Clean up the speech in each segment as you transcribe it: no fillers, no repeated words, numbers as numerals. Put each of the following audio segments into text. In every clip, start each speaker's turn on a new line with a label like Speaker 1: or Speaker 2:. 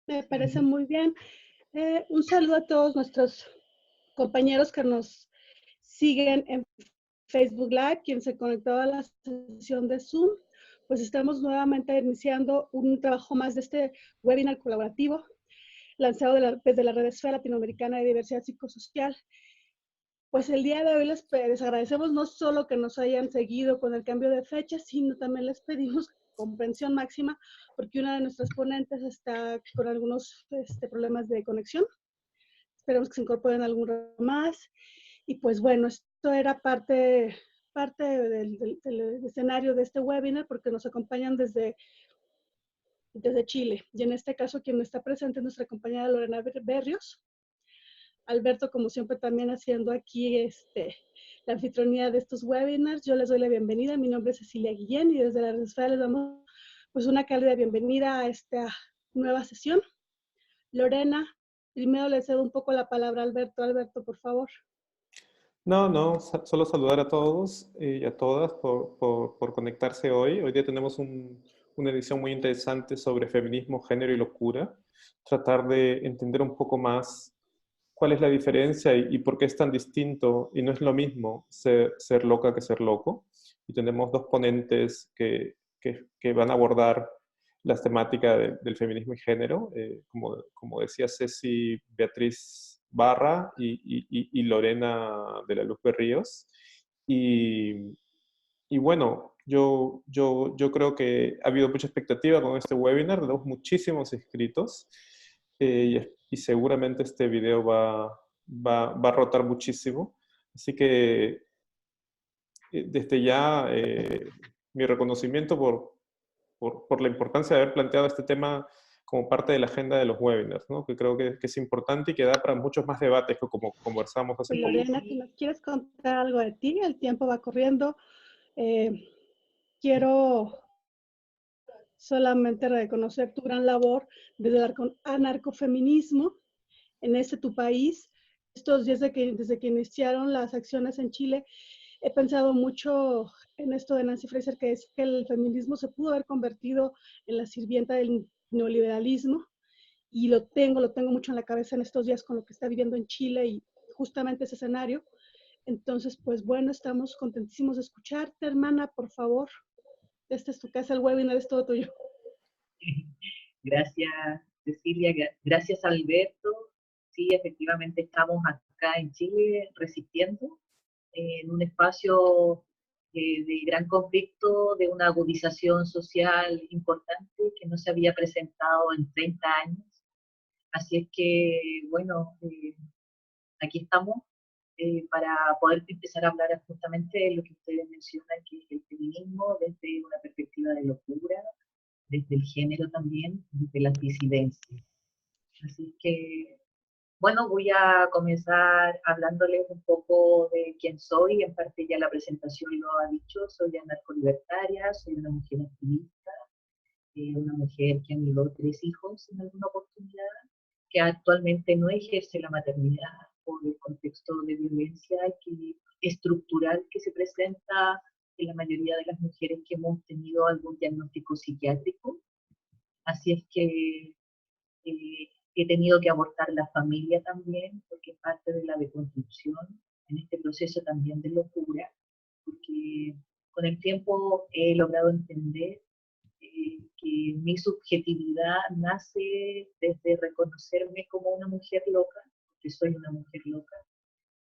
Speaker 1: Me parece muy bien. Un saludo a todos nuestros compañeros que nos siguen en Facebook Live, quien se conectó a la sesión de Zoom. Pues estamos nuevamente iniciando un trabajo más de este webinar colaborativo lanzado desde la Red Esfera Latinoamericana de Diversidad Psicosocial. Pues el día de hoy les agradecemos no solo que nos hayan seguido con el cambio de fecha, sino también les pedimos comprensión máxima porque una de nuestras ponentes está con algunos problemas de conexión. Esperemos que se incorporen algún rato más. Y pues bueno, esto era parte del escenario de este webinar porque nos acompañan desde Chile. Y en este caso quien está presente es nuestra compañera Lorena Berrios. Alberto, como siempre, también haciendo aquí la anfitrionía de estos webinars. Yo les doy la bienvenida. Mi nombre es Cecilia Guillén y desde la Red Esfera les damos pues una cálida bienvenida a esta nueva sesión. Lorena, primero le cedo un poco la palabra a Alberto. Alberto, por favor.
Speaker 2: Solo saludar a todos y a todas por conectarse hoy. Hoy día tenemos una edición muy interesante sobre feminismo, género y locura. Tratar de entender un poco más cuál es la diferencia y por qué es tan distinto y no es lo mismo ser loca que ser loco. Y tenemos dos ponentes que van a abordar las temáticas del feminismo y género, como decía Ceci, Beatriz Barra y Lorena de la Luz Berríos. Y, y bueno, yo creo que ha habido mucha expectativa con este webinar, tenemos muchísimos inscritos y seguramente este video va a rotar muchísimo. Así que desde ya mi reconocimiento por la importancia de haber planteado este tema como parte de la agenda de los webinars, ¿no? Que creo que es importante y que da para muchos más debates, que como conversamos hace
Speaker 1: Pues
Speaker 2: poco.
Speaker 1: Lorena, si nos quieres contar algo de ti, el tiempo va corriendo. Quiero solamente reconocer tu gran labor desde el anarcofeminismo en tu país. Estos días desde que iniciaron las acciones en Chile, he pensado mucho en esto de Nancy Fraser, que es que el feminismo se pudo haber convertido en la sirvienta del neoliberalismo, y lo tengo mucho en la cabeza en estos días con lo que está viviendo en Chile y justamente ese escenario. Entonces, pues bueno, estamos contentísimos de escucharte, hermana, por favor. Esta es tu casa, el webinar es todo tuyo.
Speaker 3: Gracias, Cecilia. Gracias, Alberto. Sí, efectivamente estamos acá en Chile resistiendo en un espacio de gran conflicto, de una agudización social importante que no se había presentado en 30 años. Así es que, bueno, aquí estamos para poder empezar a hablar justamente de lo que ustedes mencionan, que es el feminismo desde una perspectiva de locura, desde el género también, desde las disidencias. Así que, bueno, voy a comenzar hablándoles un poco de quién soy. En parte ya la presentación lo ha dicho, soy anarcolibertaria, soy una mujer activista, una mujer que anheló 3 hijos en alguna oportunidad, que actualmente no ejerce la maternidad por el contexto de violencia estructural que se presenta en la mayoría de las mujeres que hemos tenido algún diagnóstico psiquiátrico. Así es que he tenido que abortar la familia también, porque es parte de la deconstrucción, en este proceso también de locura, porque con el tiempo he logrado entender que mi subjetividad nace desde reconocerme como una mujer loca, porque soy una mujer loca,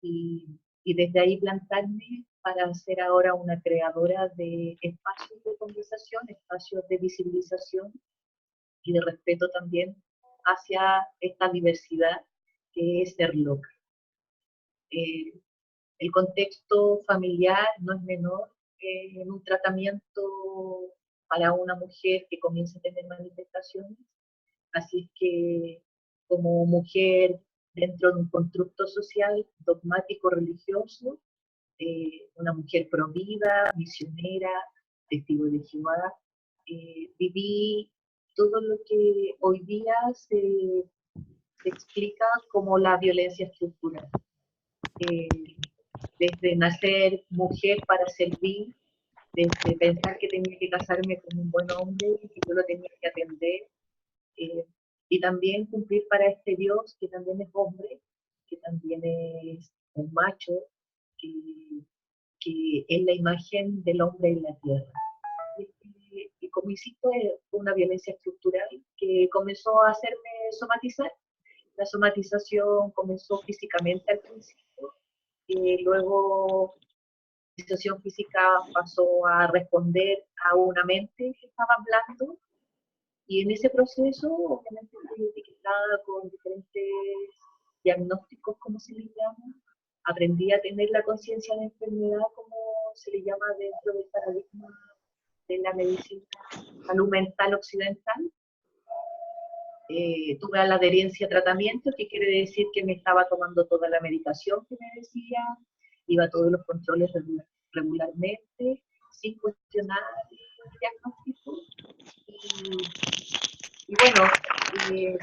Speaker 3: y desde ahí plantarme para ser ahora una creadora de espacios de conversación, espacios de visibilización y de respeto también hacia esta diversidad que es ser loca. El contexto familiar no es menor en un tratamiento para una mujer que comienza a tener manifestaciones, así es que como mujer dentro de un constructo social dogmático religioso, una mujer provida, misionera, testigo de Jehová, viví todo lo que hoy día se explica como la violencia estructural. Desde nacer mujer para servir, desde pensar que tenía que casarme con un buen hombre y que yo lo tenía que atender, y también cumplir para este Dios que también es hombre, que también es un macho, que es la imagen del hombre en la tierra. Y como insisto, es una violencia estructural que comenzó a hacerme somatizar. La somatización comenzó físicamente al principio, y luego la somatización física pasó a responder a una mente que estaba hablando, y en ese proceso obviamente fui etiquetada con diferentes diagnósticos, como se les llama. Aprendí a tener la conciencia de enfermedad, como se le llama dentro del paradigma de la medicina salud mental occidental. Tuve la adherencia a tratamiento, que quiere decir que me estaba tomando toda la medicación que me decía, iba a todos los controles regularmente, sin cuestionar el diagnóstico. Y bueno,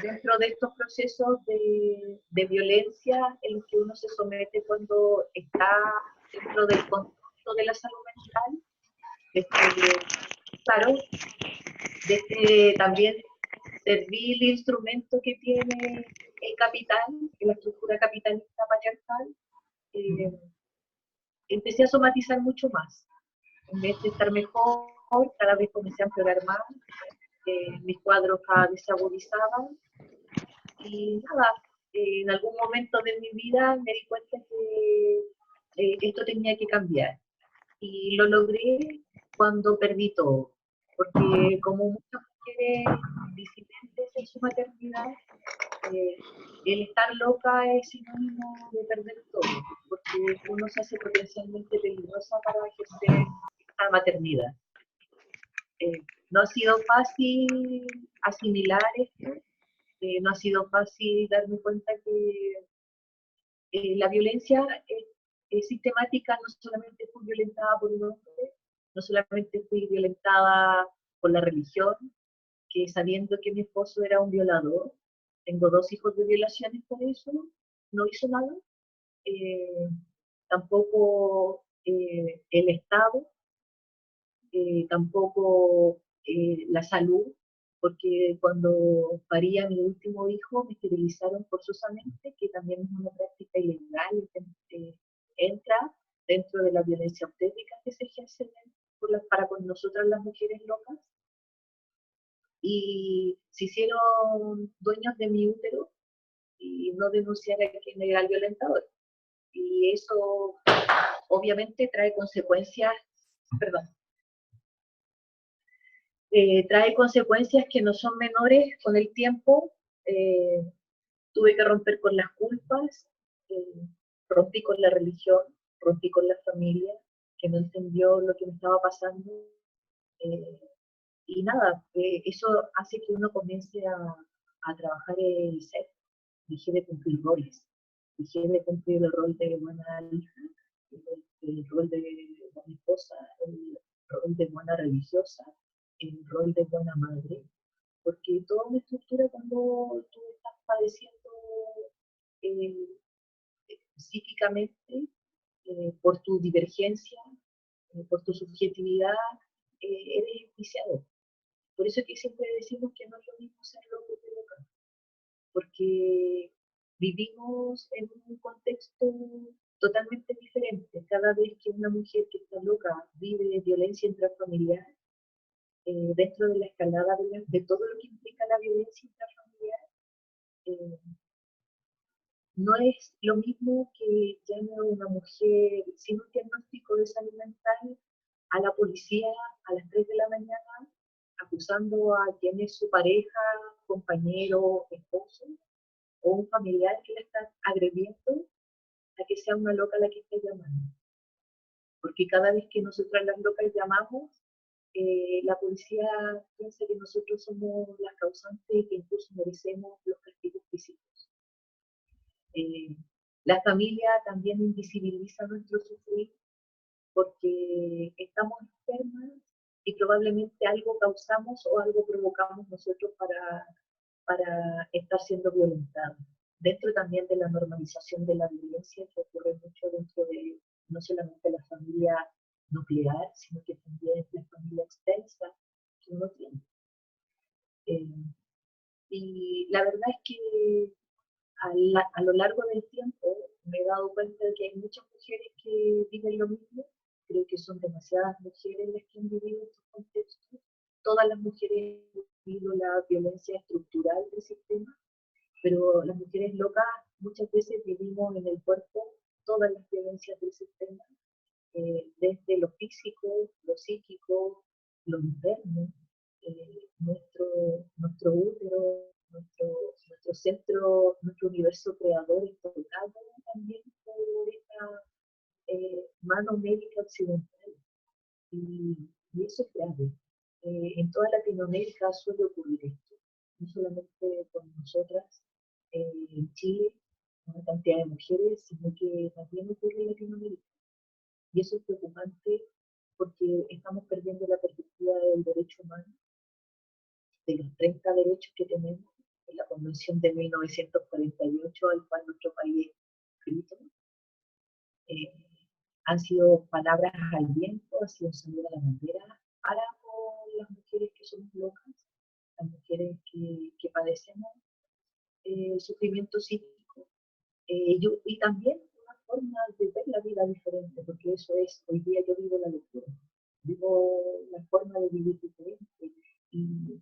Speaker 3: dentro de estos procesos de violencia en los que uno se somete cuando está dentro del contexto de la salud mental, claro, también servil instrumento que tiene el capital, la estructura capitalista patriarcal, empecé a somatizar mucho más. En vez de estar mejor, cada vez comencé a empeorar más, mis cuadros cada vez se agudizaban, y nada, en algún momento de mi vida me di cuenta que esto tenía que cambiar, y lo logré cuando perdí todo, porque como muchas mujeres disidentes en su maternidad, el estar loca es sinónimo de perder todo, porque uno se hace potencialmente peligrosa para ejercer esta maternidad. No ha sido fácil asimilar esto, no ha sido fácil darme cuenta que la violencia es sistemática. No solamente fui violentada por un hombre, no solamente fui violentada por la religión, que sabiendo que mi esposo era un violador, tengo 2 hijos de violaciones por eso, no hizo nada. Tampoco el Estado, tampoco la salud, porque cuando parí a mi último hijo me esterilizaron forzosamente, que también es una práctica ilegal, entra dentro de la violencia obstétrica que se ejerce para con nosotras las mujeres locas, y se hicieron dueños de mi útero y no denunciar a quien era el violentador. Y eso obviamente trae consecuencias, perdón, trae consecuencias que no son menores con el tiempo. Tuve que romper con las culpas, rompí con la religión, rompí con la familia, que no entendió lo que me estaba pasando. Y nada, eso hace que uno comience a trabajar el ser. Dejé de cumplir roles, dejé de cumplir el rol de buena hija, el rol de buena esposa, el rol de buena religiosa, el rol de buena madre, porque toda una estructura, cuando tú estás padeciendo eh, psíquicamente, por tu divergencia, por tu subjetividad, eres enjuiciado. Por eso es que siempre decimos que no es lo mismo ser loco que loca, porque vivimos en un contexto totalmente diferente. Cada vez que una mujer que está loca vive violencia intrafamiliar, dentro de la escalada de todo lo que implica la violencia intrafamiliar, no es lo mismo que llame a una mujer sin un diagnóstico de salud mental a la policía a las 3 de la mañana acusando a quien es su pareja, compañero, esposo o un familiar que la está agrediendo, a que sea una loca la que esté llamando. Porque cada vez que nosotras las locas llamamos, la policía piensa que nosotros somos las causantes y que incluso merecemos los castigos físicos. La familia también invisibiliza nuestro sufrir, porque estamos enfermas y probablemente algo causamos o algo provocamos nosotros para estar siendo violentados. Dentro también de la normalización de la violencia, que ocurre mucho dentro de no solamente la familia nuclear, sino que también la familia extensa que uno tiene. Y la verdad es que a lo largo del tiempo me he dado cuenta de que hay muchas mujeres que viven lo mismo. Creo que son demasiadas mujeres las que han vivido estos contextos. Todas las mujeres han vivido la violencia estructural del sistema, pero las mujeres locas muchas veces vivimos en el cuerpo todas las violencias del sistema, desde lo físico, lo psíquico, lo interno, nuestro útero, nuestro centro, nuestro universo creador es tocado también por esta mano médica occidental. Y eso es grave. En toda Latinoamérica suele ocurrir esto, no solamente con nosotras en Chile, una cantidad de mujeres, sino que también ocurre en Latinoamérica. Y eso es preocupante porque estamos perdiendo la perspectiva del derecho humano, de los 30 derechos que tenemos en la Convención de 1948, al cual nuestro país es escrito. Han sido palabras al viento, ha sido un saludo a la bandera para las mujeres que somos locas, las mujeres que padecemos sufrimiento psíquico, y también una forma de ver la vida diferente, porque eso es, hoy día yo vivo la locura, vivo la forma de vivir diferente, y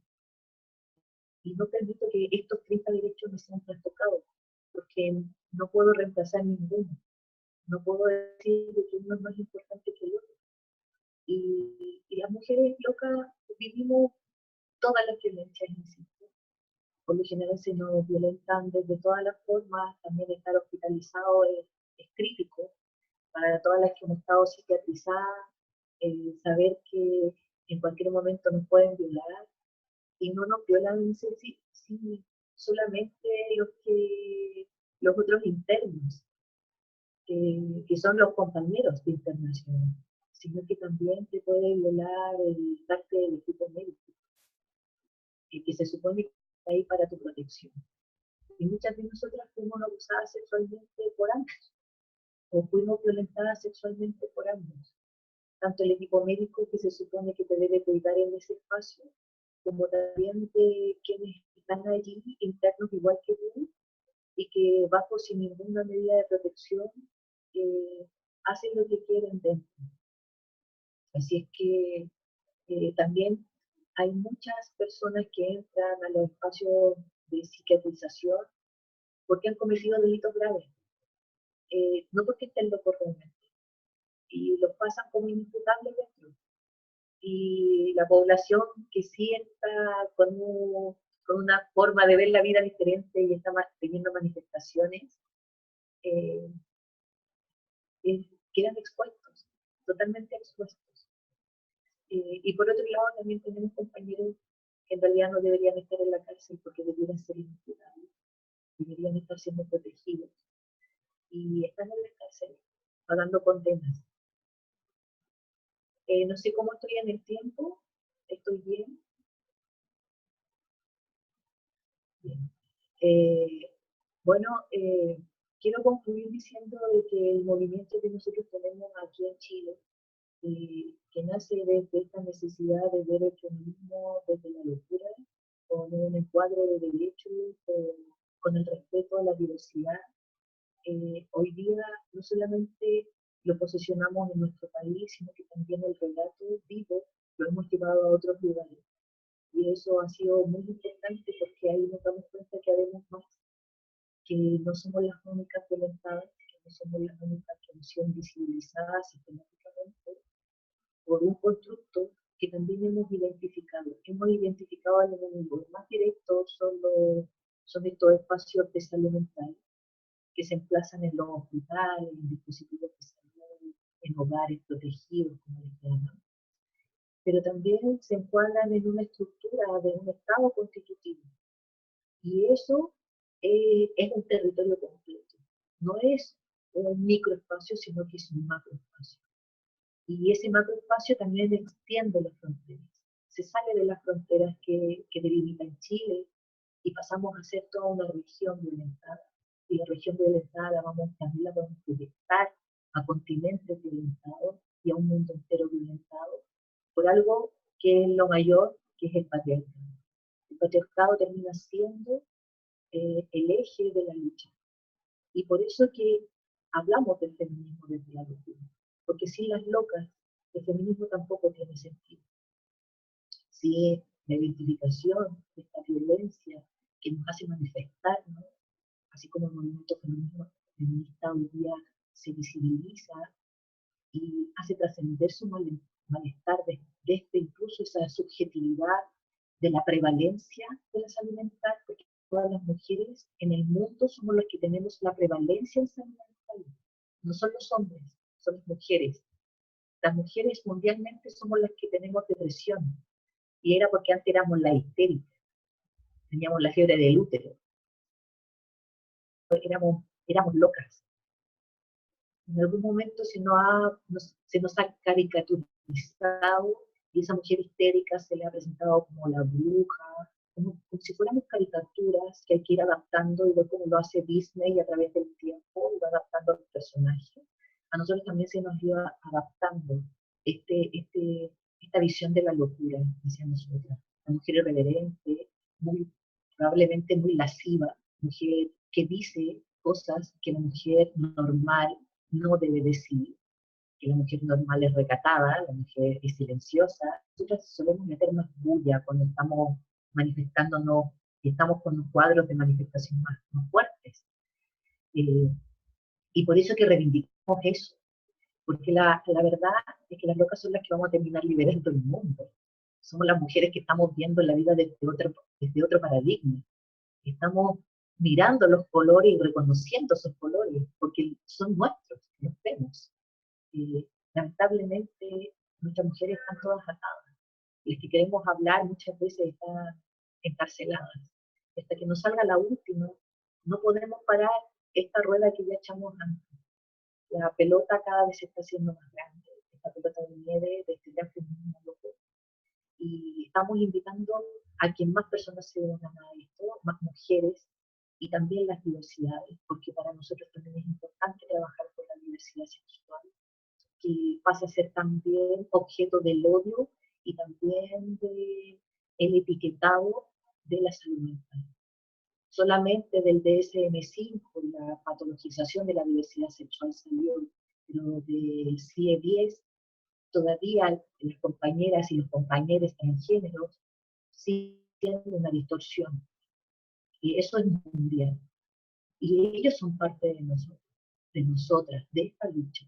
Speaker 3: no permito que estos 30 derechos me sean trastocados, porque no puedo reemplazar ninguno, no puedo decir que uno es más importante que el otro. Y las mujeres locas vivimos todas las violencias en sí. Por lo general se nos violentan desde todas las formas, también estar hospitalizado es crítico para todas las que hemos estado psiquiatrizadas, saber que en cualquier momento nos pueden violar, y no nos violan sí, solamente los otros internos, que son los compañeros de internación, sino que también te puede violar el parte del equipo médico, que se supone que está ahí para tu protección. Y muchas de nosotras fuimos abusadas sexualmente por ambos, o fuimos violentadas sexualmente por ambos. Tanto el equipo médico, que se supone que te debe cuidar en ese espacio, como también de quienes están allí, internos igual que tú, y que bajo sin ninguna medida de protección hacen lo que quieren dentro. Así es que también hay muchas personas que entran a los espacios de psiquiatrización porque han cometido delitos graves, no porque estén locos realmente, y los pasan como inimputables dentro. Y la población que sí está con una forma de ver la vida diferente y está teniendo manifestaciones, eh, quedan expuestos, totalmente expuestos. Y por otro lado también tenemos compañeros que en realidad no deberían estar en la cárcel porque deberían ser imputados, deberían estar siendo protegidos, y están en la cárcel pagando condenas. No sé cómo estoy en el tiempo, estoy bien. Bien. Bueno, quiero concluir diciendo de que el movimiento que nosotros tenemos aquí en Chile, que nace desde esta necesidad de ver el feminismo desde la locura, con un encuadre de derechos, con el respeto a la diversidad. Hoy día no solamente lo posicionamos en nuestro país, sino que también el relato vivo lo hemos llevado a otros lugares. Y eso ha sido muy importante porque ahí nos damos cuenta que habemos más, que no somos las únicas violentadas, que no somos las únicas que han sido invisibilizadas sistemáticamente por un constructo que también hemos identificado. Hemos identificado al enemigo. Los más directos son estos espacios de salud mental que se emplazan en los hospitales, en dispositivos de salud, en hogares protegidos, como les llaman, pero también se encuadran en una estructura de un Estado constitutivo. Y eso es un territorio completo. No es un microespacio, sino que es un macroespacio. Y ese macroespacio también extiende las fronteras. Se sale de las fronteras que delimitan Chile y pasamos a ser toda una región violentada. Y la región violentada también la podemos proyectar a continentes violentados y a un mundo entero violentado por algo que es lo mayor, que es el patriarcado. El patriarcado termina siendo el eje de la lucha. Y por eso que hablamos del feminismo desde la locura, porque sin las locas, el feminismo tampoco tiene sentido. Si la identificación de esta violencia que nos hace manifestarnos, así como el movimiento feminista hoy día se visibiliza y hace trascender su malestar desde incluso esa subjetividad de la prevalencia de la salud mental, porque todas las mujeres en el mundo somos las que tenemos la prevalencia en salud mental. No son los hombres, son las mujeres. Las mujeres mundialmente somos las que tenemos depresión, y era porque antes éramos la histérica, teníamos la fiebre del útero, éramos locas. En algún momento se nos ha caricaturizado, y esa mujer histérica se le ha presentado como la bruja, como si fuéramos caricaturas que hay que ir adaptando, y ver cómo lo hace Disney a través del tiempo, y va adaptando a los personajes. A nosotros también se nos iba adaptando esta visión de la locura hacia nosotras. La mujer irreverente, probablemente muy lasciva, mujer que dice cosas que la mujer normal no debe decir, que la mujer normal es recatada, la mujer es silenciosa. Nosotros solemos meter más bulla cuando estamos manifestándonos y estamos con los cuadros de manifestación más fuertes. Y por eso que reivindicamos eso, porque la verdad es que las locas son las que vamos a terminar liberando el mundo. Somos las mujeres que estamos viendo la vida desde otro paradigma. Estamos mirando los colores y reconociendo esos colores, porque son nuestros, los vemos. Lamentablemente, nuestras mujeres están todas atadas. Las que queremos hablar muchas veces están encarceladas. Hasta que nos salga la última, no podemos parar esta rueda que ya echamos antes. La pelota cada vez se está haciendo más grande, esta pelota de nieve de este gran feminismo loco. Y estamos invitando a que más personas se unan a esto, más mujeres, y también las diversidades, porque para nosotros también es importante trabajar con la diversidad sexual, que pasa a ser también objeto del odio y también del etiquetado de la salud mental. Solamente del DSM-5, la patologización de la diversidad sexual salió, pero del CIE-10, todavía las compañeras y los compañeros transgéneros siguen siendo una distorsión. Y eso es mundial. Y ellos son parte de nosotros, de nosotras, de esta lucha.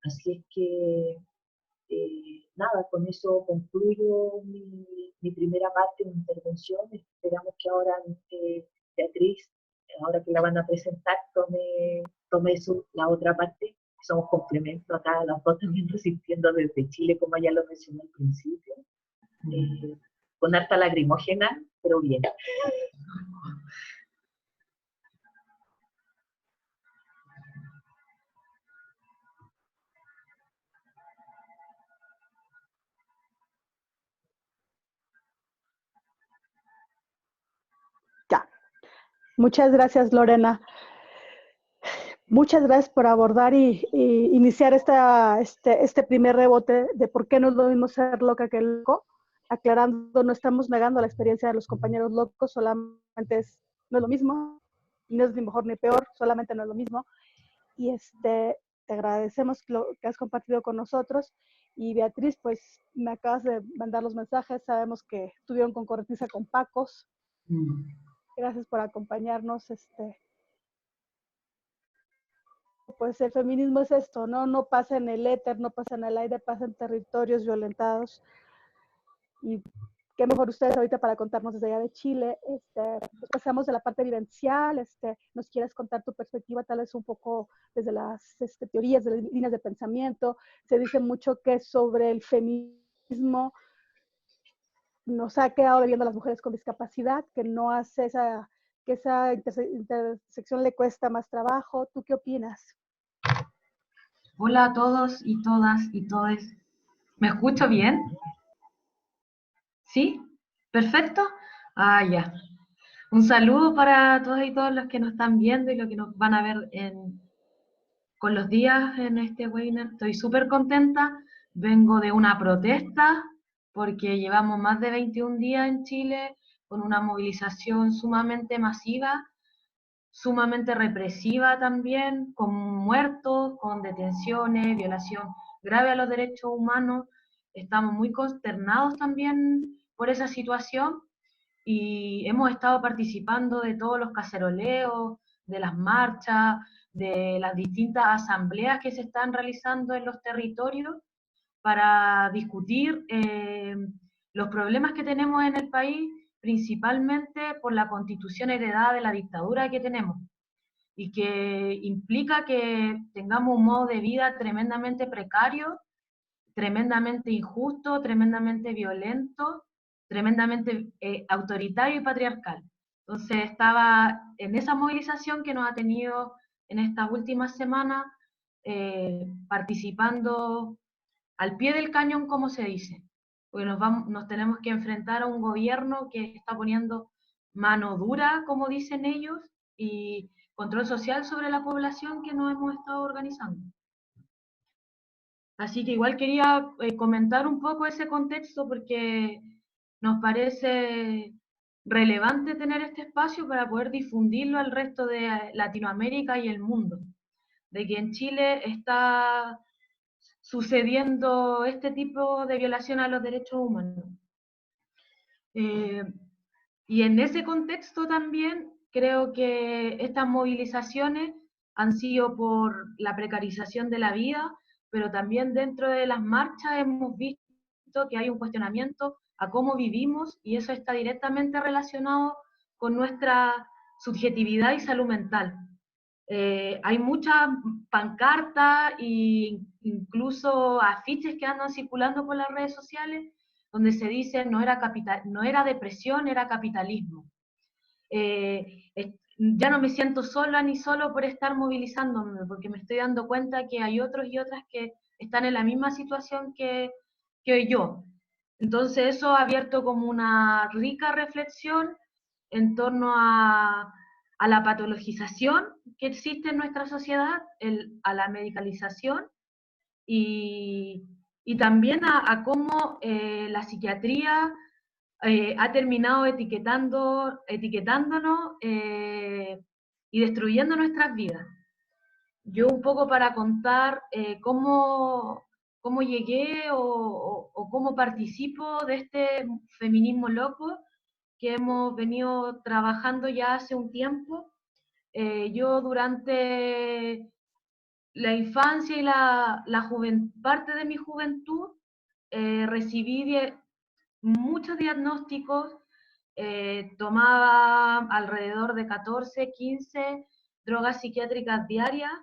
Speaker 3: Así es que, nada, con eso concluyo mi primera parte de mi intervención. Esperamos que ahora Beatriz, ahora que la van a presentar, tome la otra parte. Somos complementos acá, las dos también resistiendo desde Chile, como ya lo mencioné al principio. Con harta lacrimógena, pero bien.
Speaker 1: Ya. Muchas gracias, Lorena. Muchas gracias por abordar y iniciar este primer rebote de por qué no es lo mismo ser loca que loco, aclarando, no estamos negando la experiencia de los compañeros locos, solamente no es lo mismo, no es ni mejor ni peor, solamente no es lo mismo. Y te agradecemos lo que has compartido con nosotros. Y Beatriz, pues me acabas de mandar los mensajes, sabemos que tuvieron concurrencia con Pacos. Gracias por acompañarnos. Pues el feminismo es esto, ¿no? No pasa en el éter, no pasa en el aire, pasa en territorios violentados. Y qué mejor ustedes ahorita para contarnos desde allá de Chile. Pues pasamos de la parte vivencial. ¿Nos quieres contar tu perspectiva tal vez un poco desde las teorías, de las líneas de pensamiento? Se dice mucho que sobre el feminismo nos ha quedado debiendo a las mujeres con discapacidad, que no hace que esa intersección le cuesta más trabajo. ¿Tú qué opinas?
Speaker 4: Hola a todos y todas y todes. ¿Me escucho bien? ¿Sí? ¿Perfecto? Ah, ya. Un saludo para todas y todos los que nos están viendo y los que nos van a ver con los días en este webinar. Estoy súper contenta. Vengo de una protesta porque llevamos más de 21 días en Chile con una movilización sumamente masiva, sumamente represiva también, con muertos, con detenciones, violación grave a los derechos humanos. Estamos muy consternados también por esa situación y hemos estado participando de todos los caceroleos, de las marchas, de las distintas asambleas que se están realizando en los territorios para discutir los problemas que tenemos en el país, principalmente por la constitución heredada de la dictadura que tenemos y que implica que tengamos un modo de vida tremendamente precario, tremendamente injusto, tremendamente violento, tremendamente autoritario y patriarcal. Entonces estaba en esa movilización que nos ha tenido en estas últimas semanas participando al pie del cañón, como se dice, porque nos tenemos que enfrentar a un gobierno que está poniendo mano dura, como dicen ellos, y control social sobre la población que nos hemos estado organizando. Así que igual quería comentar un poco ese contexto porque nos parece relevante tener este espacio para poder difundirlo al resto de Latinoamérica y el mundo, de que en Chile está sucediendo este tipo de violación a los derechos humanos. Y en ese contexto también creo que estas movilizaciones han sido por la precarización de la vida, pero también dentro de las marchas hemos visto que hay un cuestionamiento a cómo vivimos y eso está directamente relacionado con nuestra subjetividad y salud mental. Hay muchas pancartas e incluso afiches que andan circulando por las redes sociales donde se dice no era depresión, era capitalismo. Ya no me siento sola ni solo por estar movilizándome, porque me estoy dando cuenta que hay otros y otras que están en la misma situación que yo. Entonces eso ha abierto como una rica reflexión en torno a la patologización que existe en nuestra sociedad, a la medicalización y también a cómo la psiquiatría ha terminado etiquetándonos y destruyendo nuestras vidas. Yo un poco para contar cómo llegué o cómo participo de este feminismo loco que hemos venido trabajando ya hace un tiempo. Yo durante la infancia y parte de mi juventud recibí muchos diagnósticos, tomaba alrededor de 14, 15 drogas psiquiátricas diarias,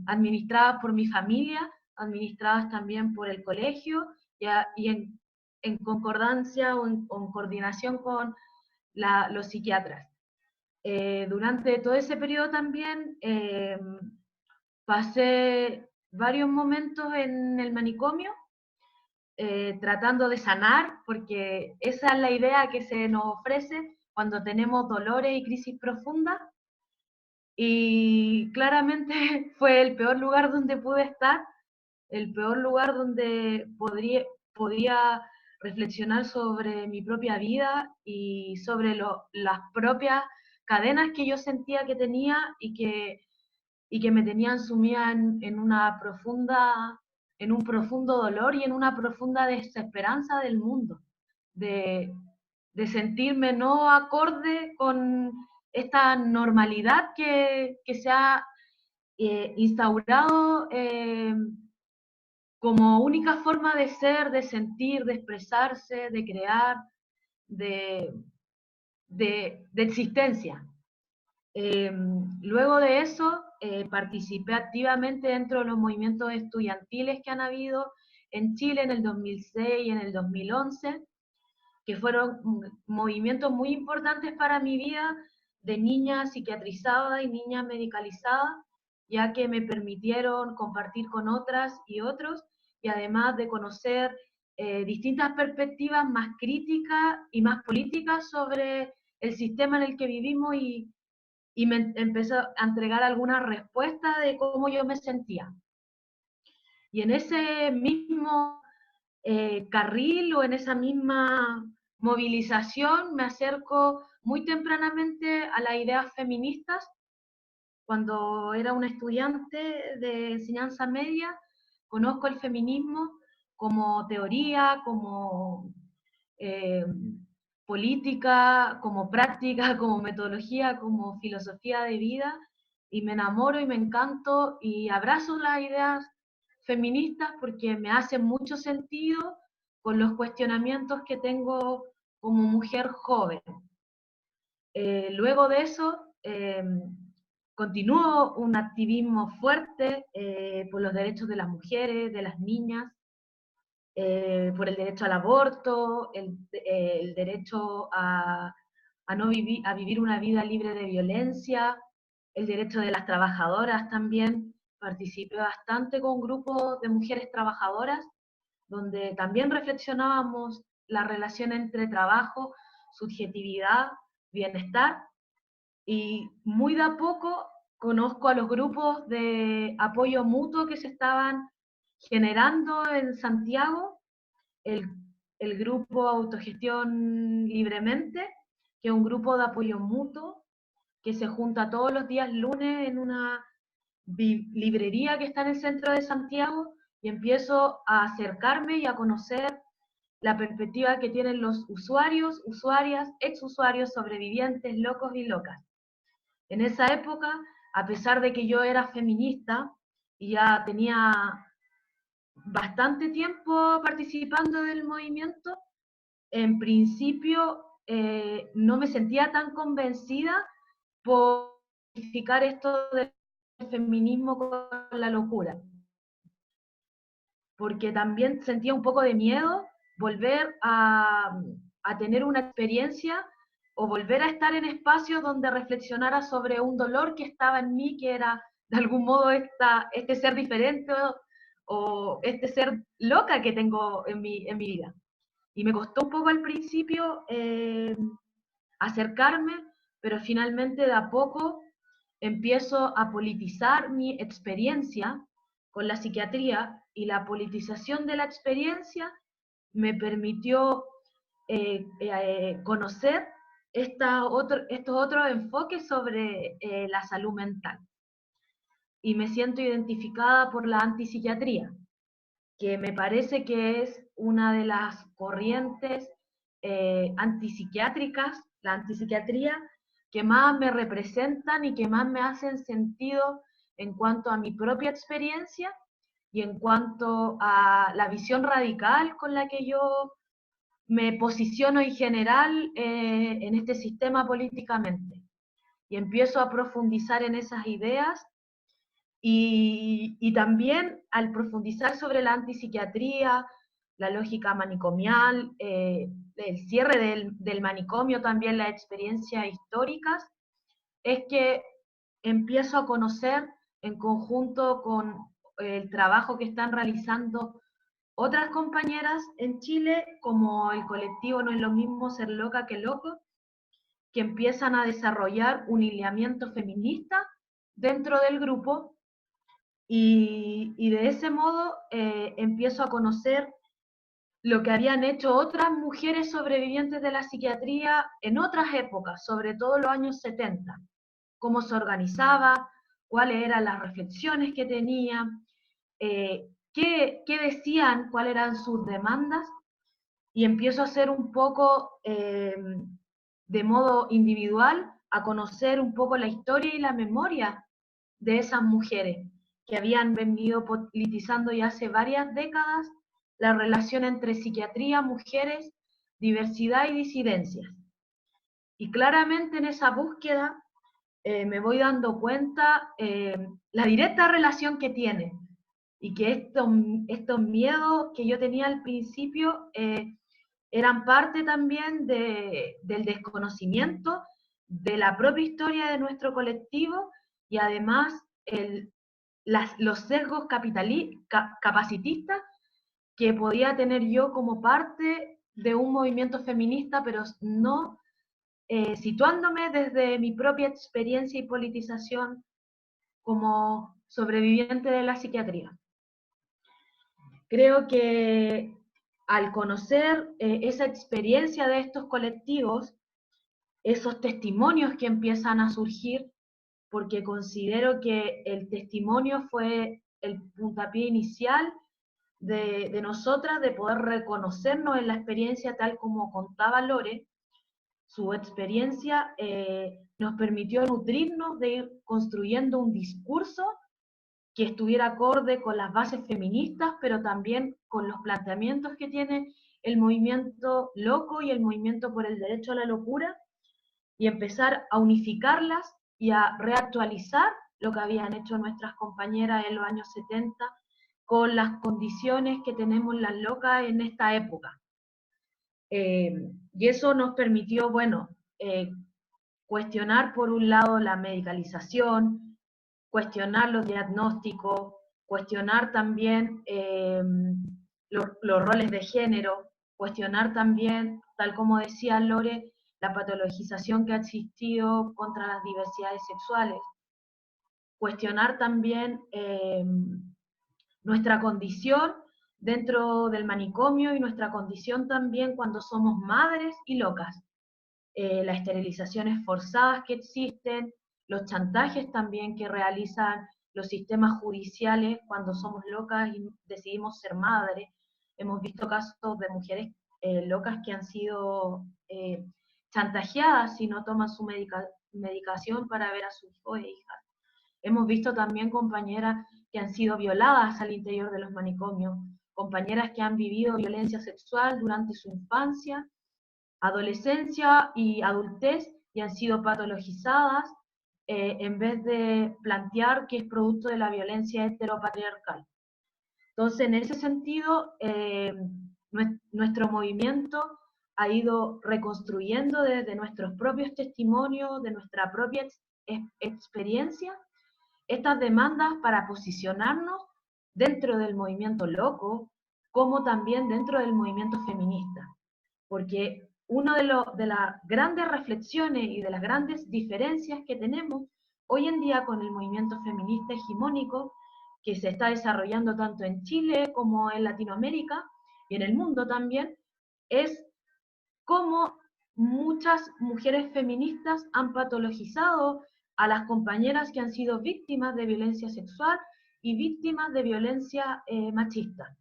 Speaker 4: administradas por mi familia, administradas también por el colegio y en concordancia o en coordinación con los psiquiatras. Durante todo ese periodo también pasé varios momentos en el manicomio, tratando de sanar, porque esa es la idea que se nos ofrece cuando tenemos dolores y crisis profundas. Y claramente fue el peor lugar donde pude estar, el peor lugar donde podía reflexionar sobre mi propia vida y sobre las propias cadenas que yo sentía que tenía y que me tenían sumida en un profundo dolor y en una profunda desesperanza del mundo, de sentirme no acorde con esta normalidad que se ha instaurado como única forma de ser, de sentir, de expresarse, de crear, de existencia. Luego de eso, participé activamente dentro de los movimientos estudiantiles que han habido en Chile en el 2006 y en el 2011, que fueron movimientos muy importantes para mi vida de niña psiquiatrizada y niña medicalizada, ya que me permitieron compartir con otras y otros, y además de conocer distintas perspectivas más críticas y más políticas sobre el sistema en el que vivimos y me empezó a entregar algunas respuestas de cómo yo me sentía. Y en ese mismo carril o en esa misma movilización me acerco muy tempranamente a las ideas feministas. Cuando era una estudiante de enseñanza media, conozco el feminismo como teoría, como política, como práctica, como metodología, como filosofía de vida, y me enamoro y me encanto y abrazo las ideas feministas porque me hacen mucho sentido con los cuestionamientos que tengo como mujer joven. Luego de eso, continúo un activismo fuerte por los derechos de las mujeres, de las niñas, por el derecho al aborto, el derecho no a vivir una vida libre de violencia, el derecho de las trabajadoras también. Participé bastante con grupos de mujeres trabajadoras, donde también reflexionábamos la relación entre trabajo, subjetividad, bienestar, y muy de a poco conozco a los grupos de apoyo mutuo que se estaban generando en Santiago, el grupo Autogestión Libremente, que es un grupo de apoyo mutuo que se junta todos los días lunes en una librería que está en el centro de Santiago, y empiezo a acercarme y a conocer la perspectiva que tienen los usuarios, usuarias, exusuarios, sobrevivientes, locos y locas. En esa época, a pesar de que yo era feminista y ya tenía bastante tiempo participando del movimiento, en principio no me sentía tan convencida por identificar esto del feminismo con la locura, porque también sentía un poco de miedo volver a tener una experiencia o volver a estar en espacios donde reflexionara sobre un dolor que estaba en mí, que era de algún modo este ser diferente o este ser loca que tengo en mi vida. Y me costó un poco al principio acercarme, pero finalmente de a poco empiezo a politizar mi experiencia con la psiquiatría, y la politización de la experiencia me permitió conocer estos otros enfoques sobre la salud mental. Y me siento identificada por la antipsiquiatría, que me parece que es una de las corrientes antipsiquiátricas, la antipsiquiatría, que más me representan y que más me hacen sentido en cuanto a mi propia experiencia y en cuanto a la visión radical con la que yo me posiciono en general en este sistema políticamente. Y empiezo a profundizar en esas ideas, y también al profundizar sobre la antipsiquiatría, la lógica manicomial, el cierre del manicomio, también las experiencias históricas, es que empiezo a conocer en conjunto con el trabajo que están realizando otras compañeras en Chile, como el colectivo No es lo mismo ser loca que loco, que empiezan a desarrollar un lineamiento feminista dentro del grupo, y de ese modo empiezo a conocer lo que habían hecho otras mujeres sobrevivientes de la psiquiatría en otras épocas, sobre todo los años 70, cómo se organizaba, cuáles eran las reflexiones que tenían, qué decían, cuáles eran sus demandas, y empiezo a hacer un poco de modo individual, a conocer un poco la historia y la memoria de esas mujeres que habían venido politizando ya hace varias décadas la relación entre psiquiatría, mujeres, diversidad y disidencias. Y claramente en esa búsqueda me voy dando cuenta la directa relación que tiene, y que estos miedos que yo tenía al principio eran parte también del desconocimiento de la propia historia de nuestro colectivo, y además los sesgos capacitistas que podía tener yo como parte de un movimiento feminista, pero no situándome desde mi propia experiencia y politización como sobreviviente de la psiquiatría. Creo que al conocer esa experiencia de estos colectivos, esos testimonios que empiezan a surgir, porque considero que el testimonio fue el puntapié inicial de nosotras, de poder reconocernos en la experiencia tal como contaba Lore. Su experiencia nos permitió nutrirnos de ir construyendo un discurso que estuviera acorde con las bases feministas, pero también con los planteamientos que tiene el movimiento loco y el movimiento por el derecho a la locura, y empezar a unificarlas y a reactualizar lo que habían hecho nuestras compañeras en los años 70 con las condiciones que tenemos las locas en esta época. Y eso nos permitió, bueno, cuestionar por un lado la medicalización, cuestionar los diagnósticos, cuestionar también los roles de género, cuestionar también, tal como decía Lore, la patologización que ha existido contra las diversidades sexuales, cuestionar también nuestra condición dentro del manicomio y nuestra condición también cuando somos madres y locas. Las esterilizaciones forzadas que existen, los chantajes también que realizan los sistemas judiciales cuando somos locas y decidimos ser madres. Hemos visto casos de mujeres locas que han sido chantajeadas si no toman su medicación para ver a sus hijos e hijas. Hemos visto también compañeras que han sido violadas al interior de los manicomios, compañeras que han vivido violencia sexual durante su infancia, adolescencia y adultez y han sido patologizadas en vez de plantear que es producto de la violencia heteropatriarcal. Entonces, en ese sentido, nuestro movimiento ha ido reconstruyendo desde nuestros propios testimonios, de nuestra propia experiencia, estas demandas para posicionarnos dentro del movimiento loco, como también dentro del movimiento feminista. Porque una de las grandes reflexiones y de las grandes diferencias que tenemos hoy en día con el movimiento feminista hegemónico, que se está desarrollando tanto en Chile como en Latinoamérica y en el mundo también, es cómo muchas mujeres feministas han patologizado a las compañeras que han sido víctimas de violencia sexual y víctimas de violencia machista,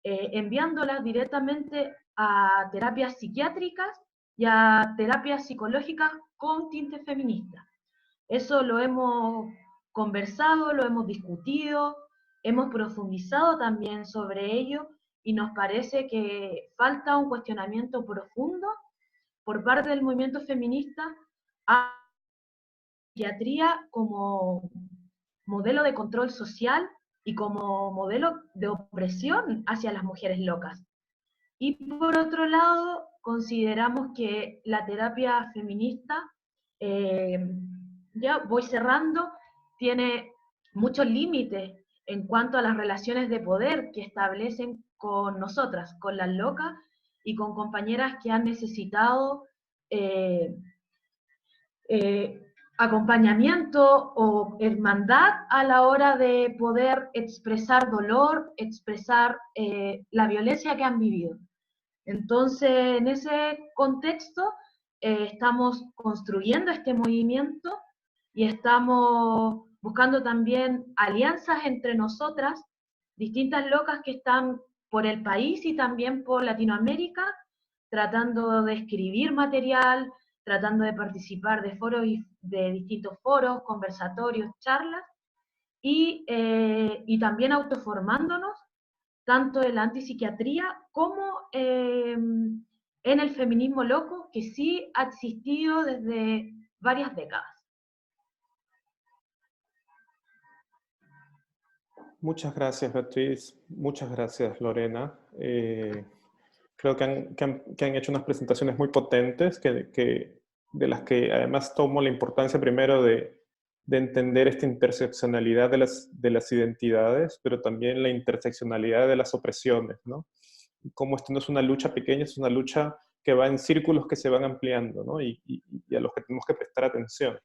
Speaker 4: enviándolas directamente a terapias psiquiátricas y a terapias psicológicas con tinte feminista. Eso lo hemos conversado, lo hemos discutido, hemos profundizado también sobre ello y nos parece que falta un cuestionamiento profundo por parte del movimiento feminista a la psiquiatría como modelo de control social y como modelo de opresión hacia las mujeres locas. Y por otro lado, consideramos que la terapia feminista, ya voy cerrando, tiene muchos límites en cuanto a las relaciones de poder que establecen con nosotras, con las locas y con compañeras que han necesitado acompañamiento o hermandad a la hora de poder expresar dolor, expresar la violencia que han vivido. Entonces, en ese contexto, estamos construyendo este movimiento y estamos buscando también alianzas entre nosotras, distintas locas que están por el país y también por Latinoamérica, tratando de escribir material, tratando de participar de foros y de distintos foros, conversatorios, charlas, y también autoformándonos, tanto en la antipsiquiatría como en el feminismo loco, que sí ha existido desde varias décadas.
Speaker 2: Muchas gracias, Beatriz. Muchas gracias, Lorena. Creo que han hecho unas presentaciones muy potentes, de las que además tomo la importancia primero de entender esta interseccionalidad de las identidades, pero también la interseccionalidad de las opresiones, ¿no? Como esto no es una lucha pequeña, es una lucha que va en círculos que se van ampliando, ¿no? Y a los que tenemos que prestar atención.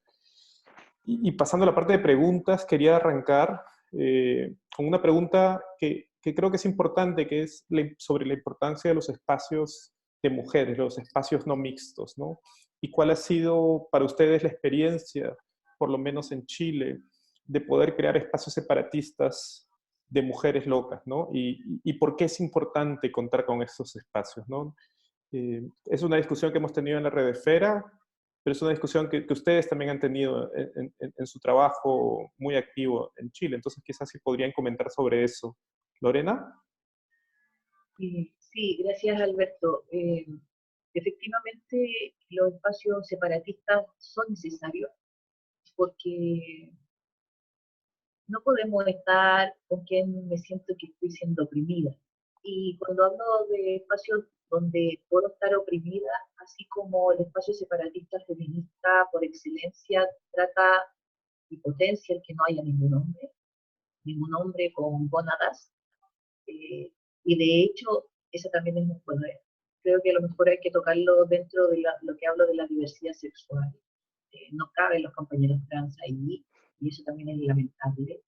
Speaker 2: Y pasando a la parte de preguntas, quería arrancar con una pregunta que que creo que es importante, que es sobre la importancia de los espacios de mujeres, los espacios no mixtos, ¿no? Y cuál ha sido para ustedes la experiencia, por lo menos en Chile, de poder crear espacios separatistas de mujeres locas, ¿no? Y por qué es importante contar con estos espacios, ¿no? Es una discusión que hemos tenido en la Red Esfera, pero es una discusión que ustedes también han tenido en su trabajo muy activo en Chile. Entonces quizás sí podrían comentar sobre eso. ¿Lorena?
Speaker 3: Sí, gracias Alberto. Efectivamente, los espacios separatistas son necesarios porque no podemos estar con quien me siento que estoy siendo oprimida. Y cuando hablo de espacios donde puedo estar oprimida, así como el espacio separatista feminista por excelencia trata y potencia el que no haya ningún hombre con gónadas, y de hecho, ese también es un poder. Creo que a lo mejor hay que tocarlo dentro de lo que hablo de la diversidad sexual. No caben los compañeros trans ahí, y eso también es lamentable.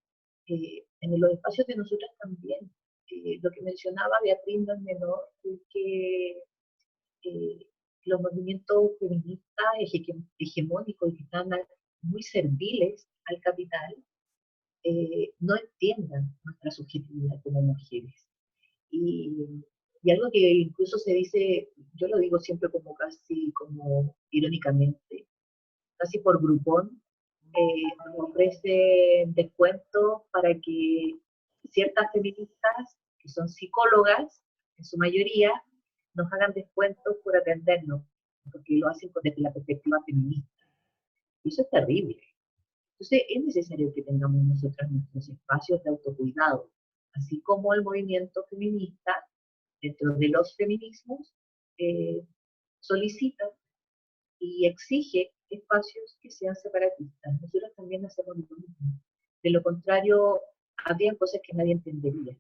Speaker 3: En los espacios de nosotras también. Lo que mencionaba Beatriz no es menor, que los movimientos feministas hegemónicos y que están muy serviles al capital, no entiendan nuestra subjetividad como mujeres. Y algo que incluso se dice, yo lo digo siempre como casi como irónicamente, casi por grupón, nos ofrecen descuentos para que ciertas feministas, que son psicólogas, en su mayoría, nos hagan descuentos por atendernos, porque lo hacen desde la perspectiva feminista. Y eso es terrible. Entonces, es necesario que tengamos nosotras nuestros espacios de autocuidado, así como el movimiento feminista, dentro de los feminismos, solicita y exige espacios que sean separatistas. Nosotros también hacemos lo mismo. De lo contrario, habría cosas que nadie entendería.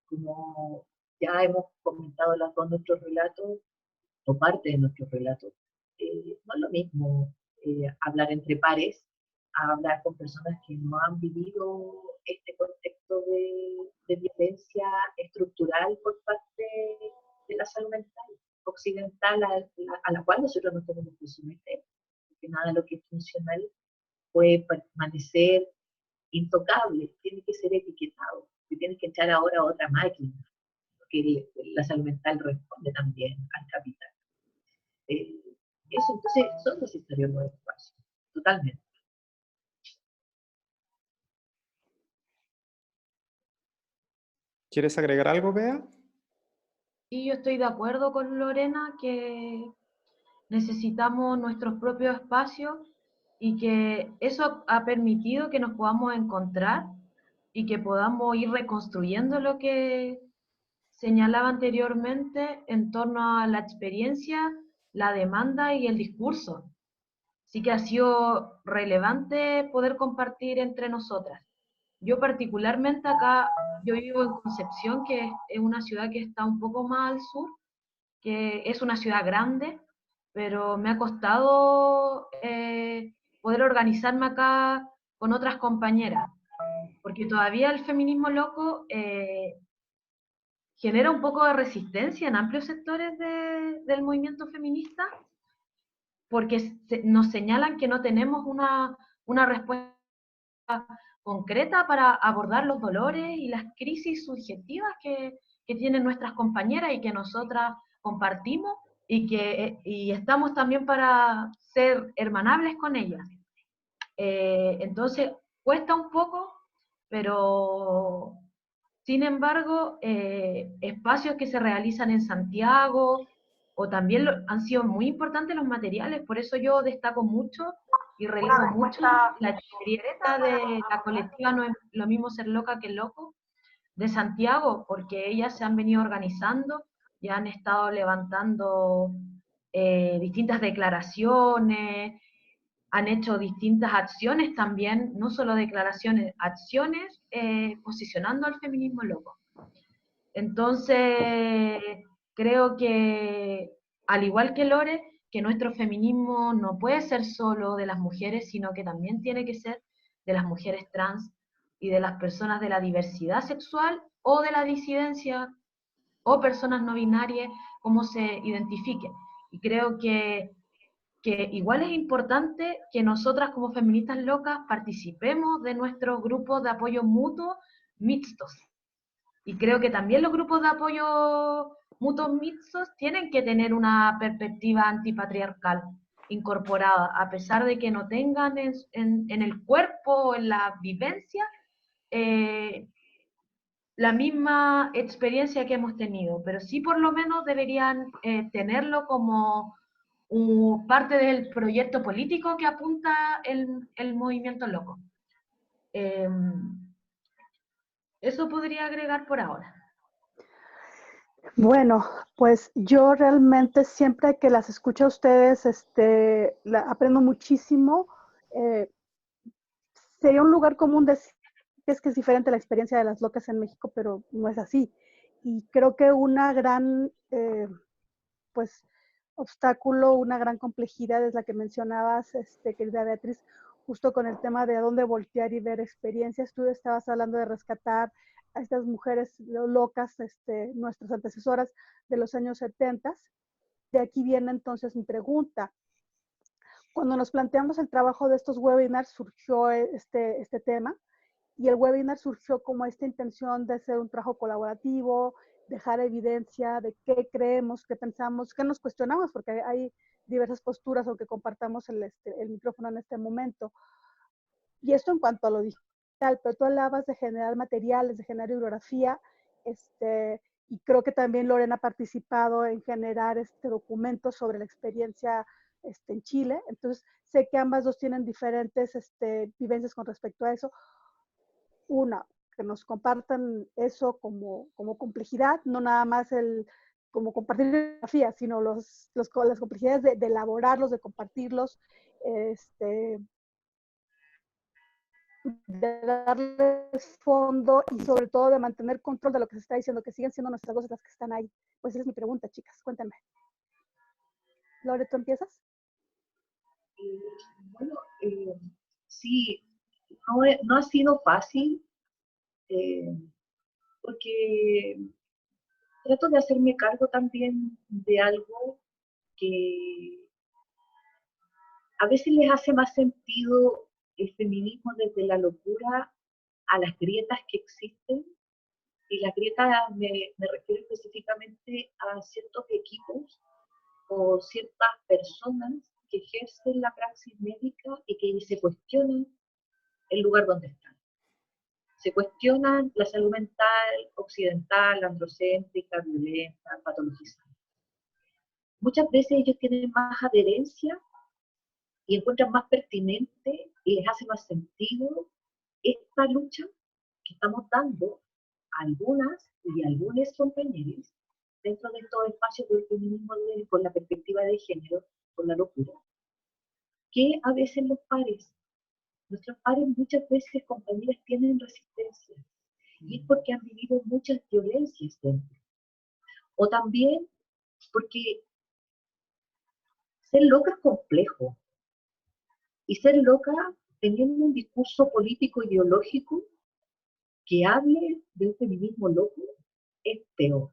Speaker 3: Como ya hemos comentado las dos nuestros relatos, o parte de nuestros relatos, no es lo mismo hablar entre pares a hablar con personas que no han vivido este contexto de violencia estructural por parte de la salud mental occidental a la cual nosotros nos tenemos que someter, porque nada de lo que es funcional puede permanecer intocable, tiene que ser etiquetado, se tiene que echar ahora a otra máquina, porque la salud mental responde también al capital. Eso, entonces, son necesarios los espacios, totalmente.
Speaker 2: ¿Quieres agregar algo, Bea?
Speaker 4: Sí, yo estoy de acuerdo con Lorena que necesitamos nuestros propios espacios y que eso ha permitido que nos podamos encontrar y que podamos ir reconstruyendo lo que señalaba anteriormente en torno a la experiencia, la demanda y el discurso. Sí que ha sido relevante poder compartir entre nosotras. Yo particularmente acá, yo vivo en Concepción, que es una ciudad que está un poco más al sur, que es una ciudad grande, pero me ha costado poder organizarme acá con otras compañeras, porque todavía el feminismo loco genera un poco de resistencia en amplios sectores del movimiento feminista, porque nos señalan que no tenemos una respuesta concreta para abordar los dolores y las crisis subjetivas que tienen nuestras compañeras y que nosotras compartimos y estamos también para ser hermanables con ellas. Entonces, cuesta un poco, pero sin embargo, espacios que se realizan en Santiago, o también han sido muy importantes los materiales, por eso yo destaco mucho y relevo mucho la etiqueta de la colectiva No es lo mismo ser loca que loco, de Santiago, porque ellas se han venido organizando y han estado levantando distintas declaraciones, han hecho distintas acciones también, no solo declaraciones, acciones posicionando al feminismo loco. Entonces, creo que, al igual que Lore, que nuestro feminismo no puede ser solo de las mujeres, sino que también tiene que ser de las mujeres trans y de las personas de la diversidad sexual o de la disidencia, o personas no binarias, como se identifiquen. Y creo que igual es importante que nosotras como feministas locas participemos de nuestros grupos de apoyo mutuo mixtos. Y creo que también los grupos de apoyo mutuos mixtos tienen que tener una perspectiva antipatriarcal incorporada, a pesar de que no tengan en el cuerpo o en la vivencia la misma experiencia que hemos tenido, pero sí por lo menos deberían tenerlo como parte del proyecto político que apunta el movimiento loco. Eso podría agregar por ahora.
Speaker 1: Bueno, pues yo realmente siempre que las escucho a ustedes, aprendo muchísimo. Sería un lugar común decir que es diferente la experiencia de las locas en México, pero no es así. Y creo que una gran, pues, obstáculo, una gran complejidad es la que mencionabas, querida Beatriz, justo con el tema de a dónde voltear y ver experiencias. Tú estabas hablando de rescatar a estas mujeres locas, nuestras antecesoras de los años 70. De aquí viene entonces mi pregunta. Cuando nos planteamos el trabajo de estos webinars surgió este tema, y el webinar surgió como esta intención de hacer un trabajo colaborativo, dejar evidencia de qué creemos, qué pensamos, qué nos cuestionamos, porque hay diversas posturas, aunque compartamos el micrófono en este momento. Y esto en cuanto a lo digital, pero tú hablabas de generar materiales, de generar bibliografía, y creo que también Lorena ha participado en generar documentos sobre la experiencia en Chile. Entonces, sé que ambas dos tienen diferentes vivencias con respecto a eso. Una, que nos compartan eso como complejidad, no nada más como compartir bibliografía, sino las complejidades de elaborarlos, de compartirlos, de darles fondo y sobre todo de mantener control de lo que se está diciendo, que siguen siendo nuestras voces las que están ahí. Pues esa es mi pregunta, chicas, cuéntenme. Lore, ¿tú empiezas?
Speaker 3: Bueno, sí, no ha sido fácil, porque trato de hacerme cargo también de algo que a veces les hace más sentido el feminismo desde la locura a las grietas que existen. Y las grietas me refiero específicamente a ciertos equipos o ciertas personas que ejercen la praxis médica y que se cuestionan el lugar donde están. Se cuestionan la salud mental occidental, androcéntrica, violenta, patologizada. Muchas veces ellos tienen más adherencia y encuentran más pertinente y les hace más sentido esta lucha que estamos dando a algunas y a algunos compañeros dentro de estos espacios del feminismo con la perspectiva de género, con la locura, que a veces nuestros pares muchas veces, compañeras, tienen resistencia, y es porque han vivido muchas violencias dentro. O también porque ser loca es complejo, y ser loca teniendo un discurso político ideológico que hable de un feminismo loco es peor.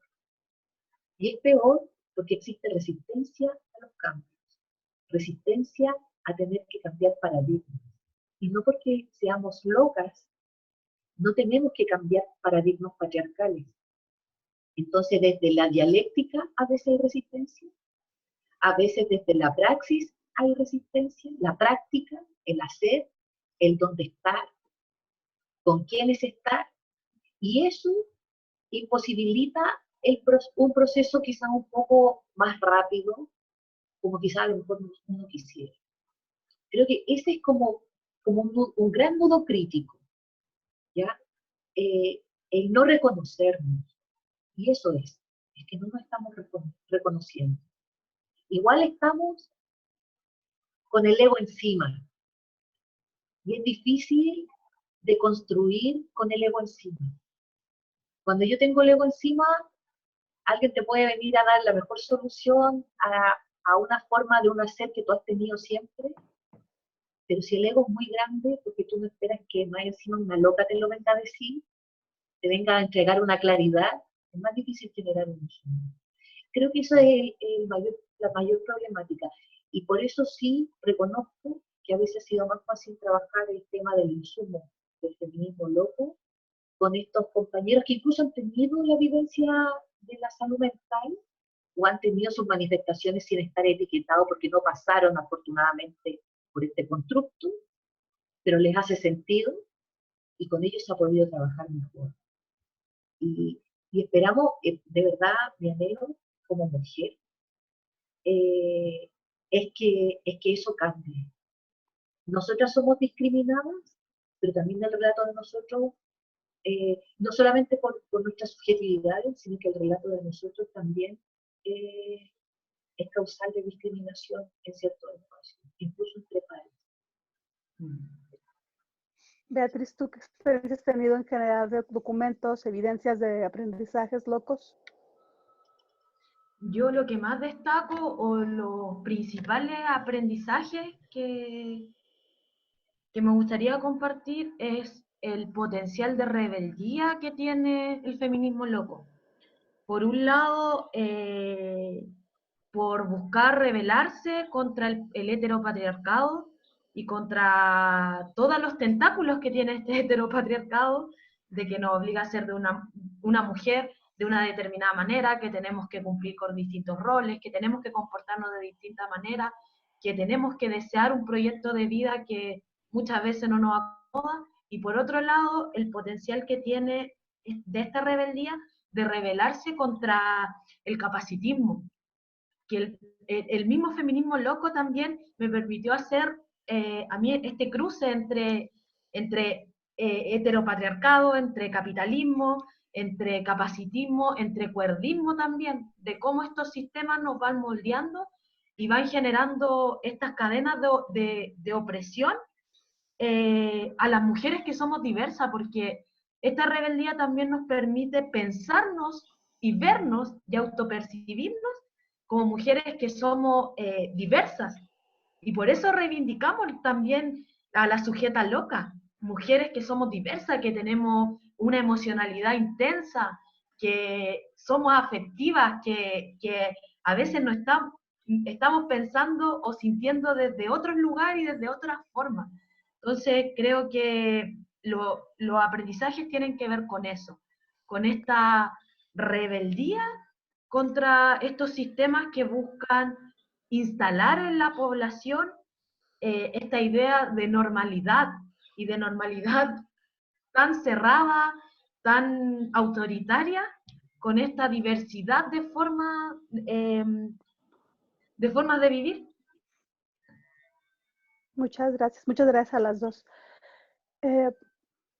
Speaker 3: Y es peor porque existe resistencia a los cambios, resistencia a tener que cambiar paradigmas. Y no porque seamos locas, no tenemos que cambiar paradigmas patriarcales. Entonces, desde la dialéctica a veces hay resistencia, a veces desde la praxis hay resistencia, la práctica, el hacer, el dónde estar, con quiénes estar, y eso imposibilita un proceso quizás un poco más rápido, como quizás a lo mejor uno quisiera. Creo que ese es como un gran nudo crítico, ¿ya? El no reconocernos, y eso es que no nos estamos reconociendo. Igual estamos con el ego encima, y es difícil de construir con el ego encima. Cuando yo tengo el ego encima, alguien te puede venir a dar la mejor solución a una forma de un hacer que tú has tenido siempre, pero si el ego es muy grande, porque tú no esperas que más encima una loca te lo venga a decir, te venga a entregar una claridad, es más difícil generar un insumo. Creo que esa es la mayor problemática. Y por eso sí reconozco que a veces ha sido más fácil trabajar el tema del insumo, del feminismo loco, con estos compañeros que incluso han tenido la vivencia de la salud mental o han tenido sus manifestaciones sin estar etiquetados porque no pasaron afortunadamente por este constructo, pero les hace sentido y con ellos se ha podido trabajar mejor. Y, y esperamos, de verdad, mi anhelo como mujer, eh, es que eso cambie. Nosotras somos discriminadas, pero también el relato de nosotros, no solamente por nuestras subjetividades, sino que el relato de nosotros también es causal de discriminación en ciertos espacios, incluso entre pares.
Speaker 1: Beatriz, ¿tú qué experiencias has tenido en general de documentos, evidencias de aprendizajes locos?
Speaker 4: Yo lo que más destaco o los principales aprendizajes que me gustaría compartir es el potencial de rebeldía que tiene el feminismo loco. Por un lado, por buscar rebelarse contra el heteropatriarcado y contra todos los tentáculos que tiene este heteropatriarcado, de que nos obliga a ser de una mujer de una determinada manera, que tenemos que cumplir con distintos roles, que tenemos que comportarnos de distinta manera, que tenemos que desear un proyecto de vida que muchas veces no nos acomoda, y por otro lado, el potencial que tiene de esta rebeldía de rebelarse contra el capacitismo, que el mismo feminismo loco también me permitió hacer a mí este cruce entre heteropatriarcado, entre capitalismo, entre capacitismo, entre cuerdismo también, de cómo estos sistemas nos van moldeando y van generando estas cadenas de opresión a las mujeres que somos diversas, porque esta rebeldía también nos permite pensarnos y vernos y autopercibirnos como mujeres que somos diversas. Y por eso reivindicamos también a la sujeta loca, mujeres que somos diversas, que tenemos una emocionalidad intensa, que somos afectivas, que a veces no estamos pensando o sintiendo desde otros lugares y desde otras formas. Entonces creo que los aprendizajes tienen que ver con eso, con esta rebeldía contra estos sistemas que buscan instalar en la población esta idea de normalidad y de normalidad tan cerrada, tan autoritaria, con esta diversidad de formas de vivir.
Speaker 1: Muchas gracias a las dos.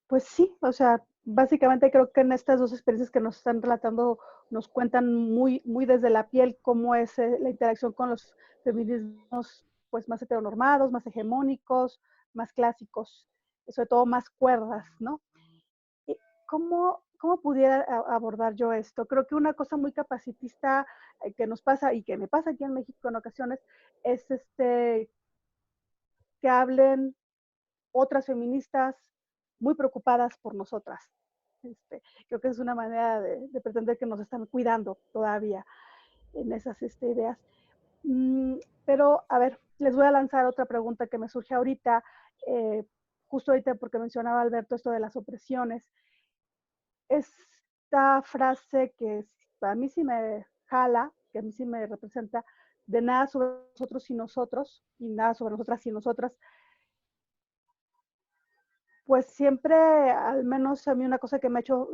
Speaker 1: Pues sí, o sea, básicamente creo que en estas dos experiencias que nos están relatando nos cuentan muy, muy desde la piel cómo es la interacción con los feminismos pues más heteronormados, más hegemónicos, más clásicos, sobre todo más cuerdas, ¿no? ¿Cómo pudiera abordar yo esto? Creo que una cosa muy capacitista que nos pasa y que me pasa aquí en México en ocasiones es que hablen otras feministas muy preocupadas por nosotras. Creo que es una manera de pretender que nos están cuidando todavía en esas ideas. Pero, a ver, les voy a lanzar otra pregunta que me surge ahorita, justo ahorita porque mencionaba Alberto esto de las opresiones. Esta frase que a mí sí me jala, que a mí sí me representa, de nada sobre nosotros y nosotros, y nada sobre nosotras y nosotras, pues siempre, al menos a mí una cosa que me ha hecho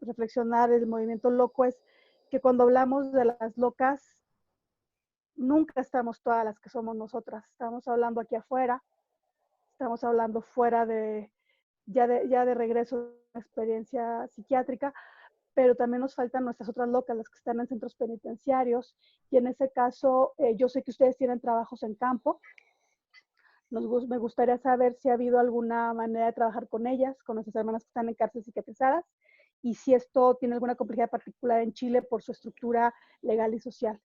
Speaker 1: reflexionar el movimiento loco es que cuando hablamos de las locas, nunca estamos todas las que somos nosotras. Estamos hablando aquí afuera, estamos hablando fuera ya de regreso a una experiencia psiquiátrica, pero también nos faltan nuestras otras locas, las que están en centros penitenciarios, y en ese caso, yo sé que ustedes tienen trabajos en campo. Me gustaría saber si ha habido alguna manera de trabajar con ellas, con nuestras hermanas que están en cárcel psiquiatrizadas, y si esto tiene alguna complejidad particular en Chile por su estructura legal y social.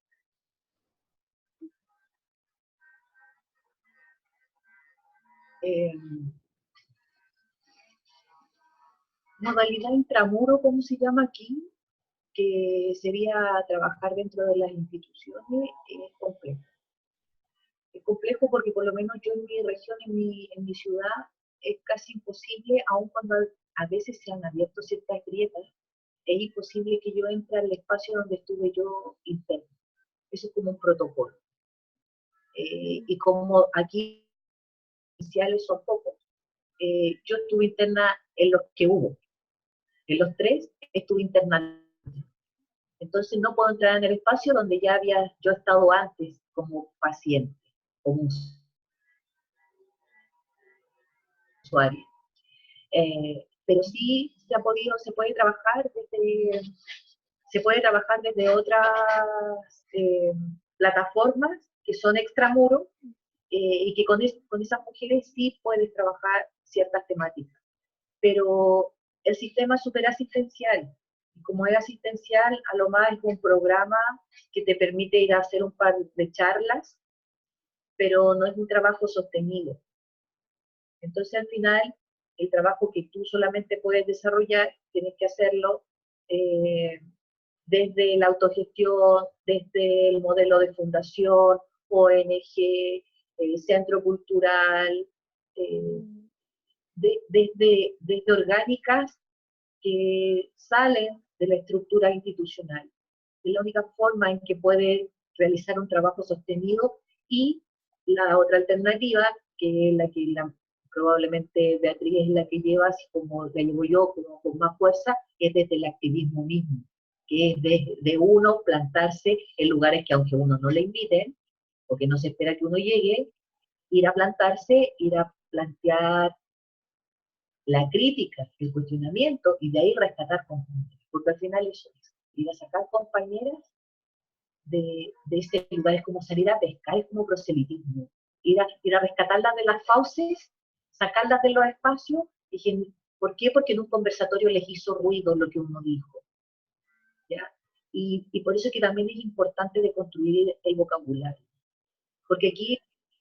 Speaker 3: modalidad intramuro, como se llama aquí, que sería trabajar dentro de las instituciones, es complejo. Es complejo porque por lo menos yo en mi región, en mi ciudad, es casi imposible, aun cuando a veces se han abierto ciertas grietas, es imposible que yo entre al espacio donde estuve yo interno. Eso es como un protocolo. Y como aquí iniciales son pocos, yo estuve interna en los que hubo. En los 3 estuve interna. Entonces no puedo entrar en el espacio donde ya había yo estado antes como paciente, como usuario. Pero sí se puede trabajar desde otras plataformas que son extramuro, y que con esas mujeres sí puedes trabajar ciertas temáticas. Pero el sistema es súper asistencial, y como es asistencial, a lo más es un programa que te permite ir a hacer un par de charlas, pero no es un trabajo sostenido. Entonces al final, el trabajo que tú solamente puedes desarrollar, tienes que hacerlo desde la autogestión, desde el modelo de fundación, ONG, centro cultural, desde orgánicas que salen de la estructura institucional. Es la única forma en que puede realizar un trabajo sostenido. Y la otra alternativa, que es la que probablemente Beatriz es la que lleva, así como la llevo yo, como con más fuerza, es desde el activismo mismo, que es de uno plantarse en lugares que aunque uno no le inviten, porque no se espera que uno llegue, ir a plantarse, ir a plantear la crítica, el cuestionamiento, y de ahí rescatar compañeras, porque al final eso es, ir a sacar compañeras de ese lugar, es como salir a pescar, es como proselitismo, ir a rescatarlas de las fauces, sacarlas de los espacios, y ¿por qué? Porque en un conversatorio les hizo ruido lo que uno dijo, ¿ya? Y por eso que también es importante de construir el vocabulario, porque aquí,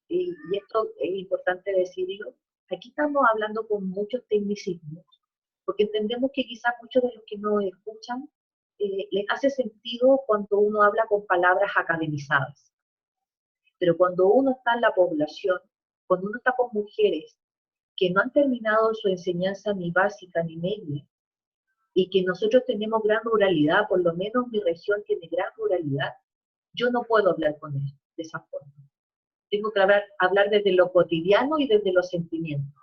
Speaker 3: y esto es importante decirlo, aquí estamos hablando con muchos tecnicismos, porque entendemos que quizás muchos de los que nos escuchan les hace sentido cuando uno habla con palabras academizadas. Pero cuando uno está en la población, cuando uno está con mujeres que no han terminado su enseñanza ni básica ni media, y que nosotros tenemos gran ruralidad, por lo menos mi región tiene gran ruralidad, yo no puedo hablar con ellos de esa forma. Tengo que hablar desde lo cotidiano y desde los sentimientos.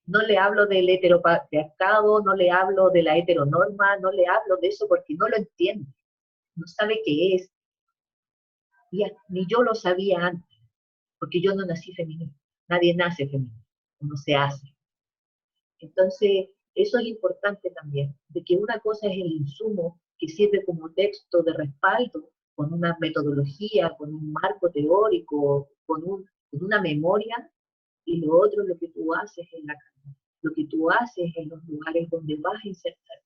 Speaker 3: No le hablo del heteropatriarcado, no le hablo de la heteronorma, no le hablo de eso porque no lo entiende, no sabe qué es. Ni yo lo sabía antes, porque yo no nací feminista. Nadie nace feminista, uno se hace. Entonces, eso es importante también, de que una cosa es el insumo que sirve como texto de respaldo, con una metodología, con un marco teórico, con una memoria, y lo otro es lo que tú haces en la casa, lo que tú haces en los lugares donde vas a insertarte.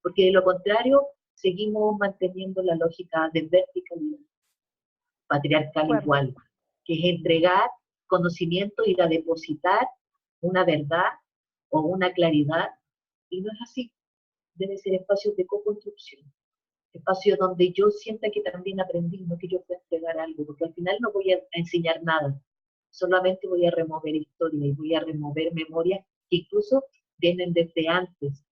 Speaker 3: Porque de lo contrario, seguimos manteniendo la lógica de verticalidad, patriarcal igual, que es entregar conocimiento, ir a depositar una verdad o una claridad, y no es así. Debe ser espacios de co-construcción, espacios donde yo sienta que también aprendí, no que yo pueda entregar algo, porque al final no voy a enseñar nada, solamente voy a remover historia y voy a remover memorias que incluso vienen desde antes,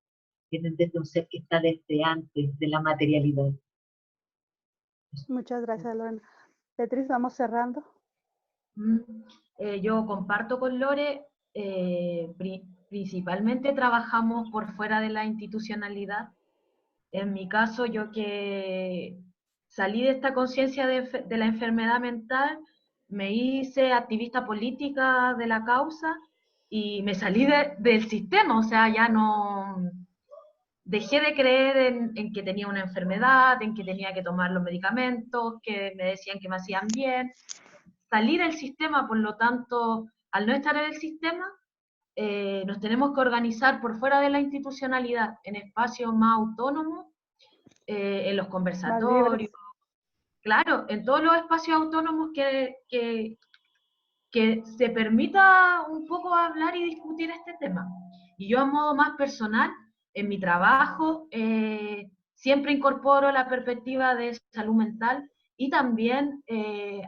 Speaker 3: vienen desde un ser que está desde antes de la materialidad.
Speaker 1: Muchas gracias, Lorena. Beatriz, vamos cerrando.
Speaker 4: Yo comparto con Lore, principalmente trabajamos por fuera de la institucionalidad. En mi caso, yo que salí de esta conciencia de la enfermedad mental, me hice activista política de la causa y me salí del sistema, o sea, ya no dejé de creer en que tenía una enfermedad, en que tenía que tomar los medicamentos, que me decían que me hacían bien. Salí del sistema, por lo tanto, al no estar en el sistema, nos tenemos que organizar por fuera de la institucionalidad, en espacios más autónomos, en los conversatorios, claro, en todos los espacios autónomos que se permita un poco hablar y discutir este tema. Y yo a modo más personal, en mi trabajo siempre incorporo la perspectiva de salud mental y también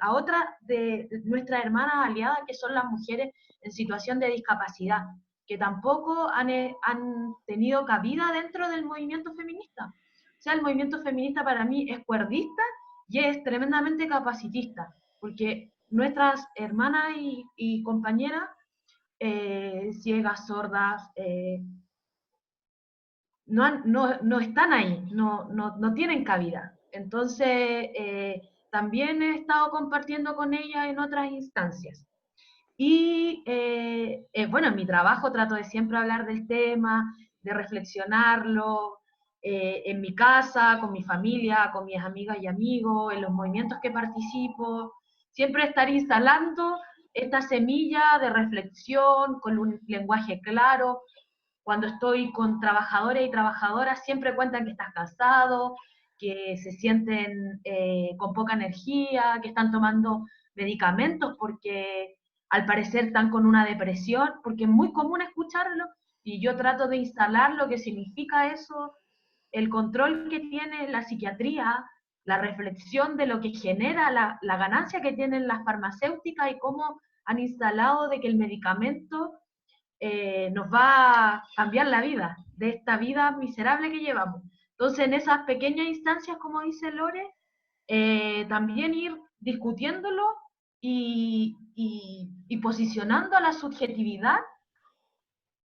Speaker 4: a otra de nuestras hermanas aliadas, que son las mujeres en situación de discapacidad, que tampoco han tenido cabida dentro del movimiento feminista. O sea, el movimiento feminista para mí es cuerdista y es tremendamente capacitista, porque nuestras hermanas y compañeras, ciegas, sordas, no están ahí, no tienen cabida. Entonces, también he estado compartiendo con ella en otras instancias. Y bueno, en mi trabajo trato de siempre hablar del tema, de reflexionarlo, en mi casa, con mi familia, con mis amigas y amigos, en los movimientos que participo, siempre estar instalando esta semilla de reflexión con un lenguaje claro. Cuando estoy con trabajadores y trabajadoras, siempre cuentan que están cansados, que se sienten con poca energía, que están tomando medicamentos porque al parecer están con una depresión, porque es muy común escucharlo, y yo trato de instalar lo que significa eso, el control que tiene la psiquiatría, la reflexión de lo que genera la ganancia que tienen las farmacéuticas y cómo han instalado de que el medicamento nos va a cambiar la vida, de esta vida miserable que llevamos. Entonces, en esas pequeñas instancias, como dice Lore, también ir discutiéndolo y posicionando a la subjetividad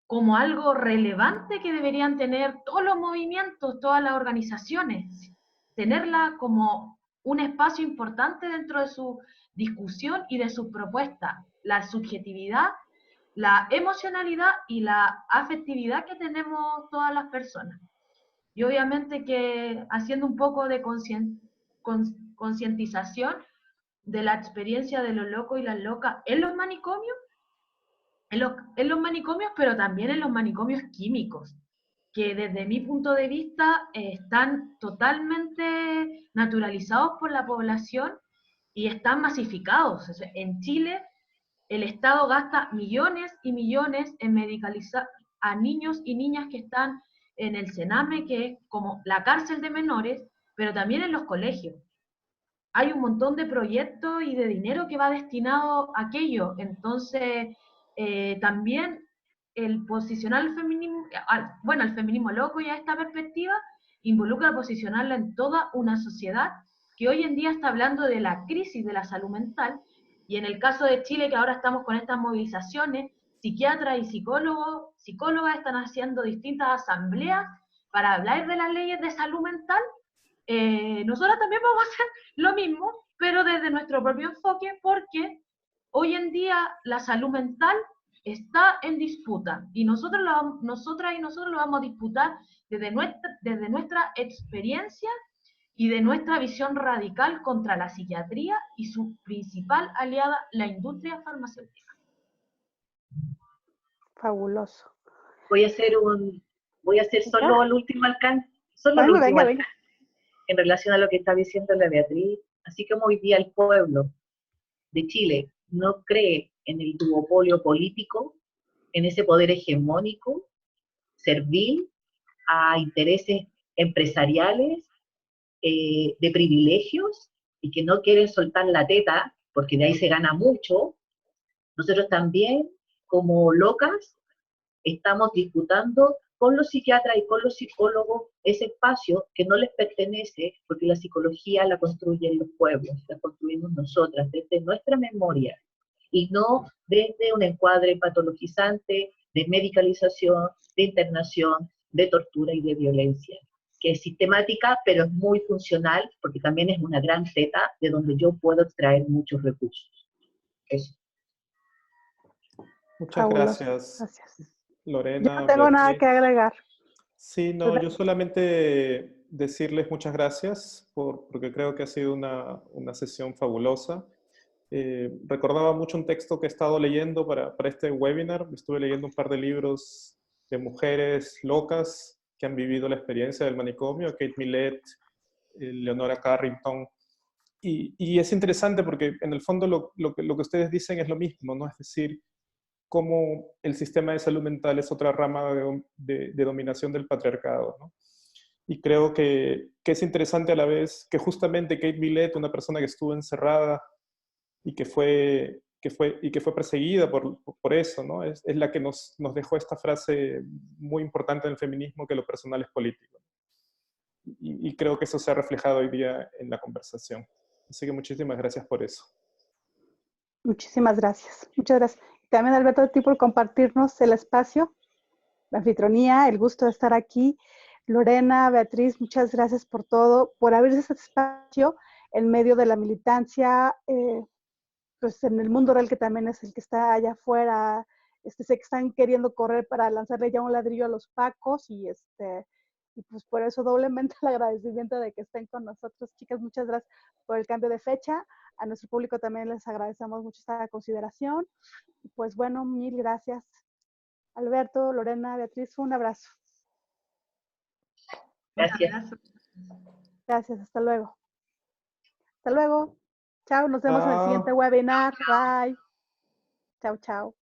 Speaker 4: como algo relevante que deberían tener todos los movimientos, todas las organizaciones, tenerla como un espacio importante dentro de su discusión y de su propuesta, la subjetividad, la emocionalidad y la afectividad que tenemos todas las personas. Y obviamente que haciendo un poco de concientización de la experiencia de los locos y las locas en los manicomios, en los manicomios, pero también en los manicomios químicos, que desde mi punto de vista están totalmente naturalizados por la población y están masificados. O sea, en Chile el Estado gasta millones y millones en medicalizar a niños y niñas que están en el Sename, que es como la cárcel de menores, pero también en los colegios. Hay un montón de proyectos y de dinero que va destinado a aquello. Entonces, también el posicionar el feminismo, bueno, el feminismo loco y a esta perspectiva, involucra posicionarla en toda una sociedad que hoy en día está hablando de la crisis de la salud mental, y en el caso de Chile, que ahora estamos con estas movilizaciones, psiquiatras y psicólogas están haciendo distintas asambleas para hablar de las leyes de salud mental. Nosotros también vamos a hacer lo mismo, pero desde nuestro propio enfoque, porque hoy en día la salud mental está en disputa, y nosotras y nosotros lo vamos a disputar desde nuestra experiencia y de nuestra visión radical contra la psiquiatría y su principal aliada, la industria farmacéutica.
Speaker 1: Fabuloso.
Speaker 3: Voy a hacer solo el último alcance,
Speaker 1: Venga.
Speaker 3: En relación a lo que está diciendo la Beatriz. Así como hoy día el pueblo de Chile no cree en el duopolio político, en ese poder hegemónico, servil a intereses empresariales, de privilegios, y que no quieren soltar la teta, porque de ahí se gana mucho. Nosotros también, como locas, estamos disputando con los psiquiatras y con los psicólogos ese espacio que no les pertenece, porque la psicología la construyen los pueblos, la construimos nosotras, desde nuestra memoria, y no desde un encuadre patologizante de medicalización, de internación, de tortura y de violencia, que es sistemática, pero es muy funcional, porque también es una gran teta de donde yo puedo extraer muchos recursos. Eso.
Speaker 2: Muchas gracias, Lorena.
Speaker 1: Yo no tengo
Speaker 2: Beatriz.
Speaker 1: nada que agregar.
Speaker 2: Sí, no, yo solamente decirles muchas gracias porque creo que ha sido una sesión fabulosa. Recordaba mucho un texto que he estado leyendo para este webinar. Estuve leyendo un par de libros de mujeres locas que han vivido la experiencia del manicomio, Kate Millett, Leonora Carrington. Y es interesante porque en el fondo lo que ustedes dicen es lo mismo, ¿no? Es decir, cómo el sistema de salud mental es otra rama de dominación del patriarcado, ¿no? Y creo que es interesante a la vez que justamente Kate Millett, una persona que estuvo encerrada y que fue perseguida por eso, ¿no? Es la que nos dejó esta frase muy importante en el feminismo, que lo personal es político. Y creo que eso se ha reflejado hoy día en la conversación. Así que muchísimas gracias por eso.
Speaker 1: Muchísimas gracias. Muchas gracias. También, Alberto, a ti por compartirnos el espacio, la anfitrionía, el gusto de estar aquí. Lorena, Beatriz, muchas gracias por todo, por abrirse este espacio en medio de la militancia, pues en el mundo real, que también es el que está allá afuera. Sé que están queriendo correr para lanzarle ya un ladrillo a los pacos y pues por eso doblemente el agradecimiento de que estén con nosotros. Chicas, muchas gracias por el cambio de fecha. A nuestro público también les agradecemos mucho esta consideración. Y pues bueno, mil gracias. Alberto, Lorena, Beatriz, un abrazo.
Speaker 3: Gracias.
Speaker 1: Gracias, hasta luego. Hasta luego. Chao, nos vemos en el siguiente webinar. Bye. Chao, chao.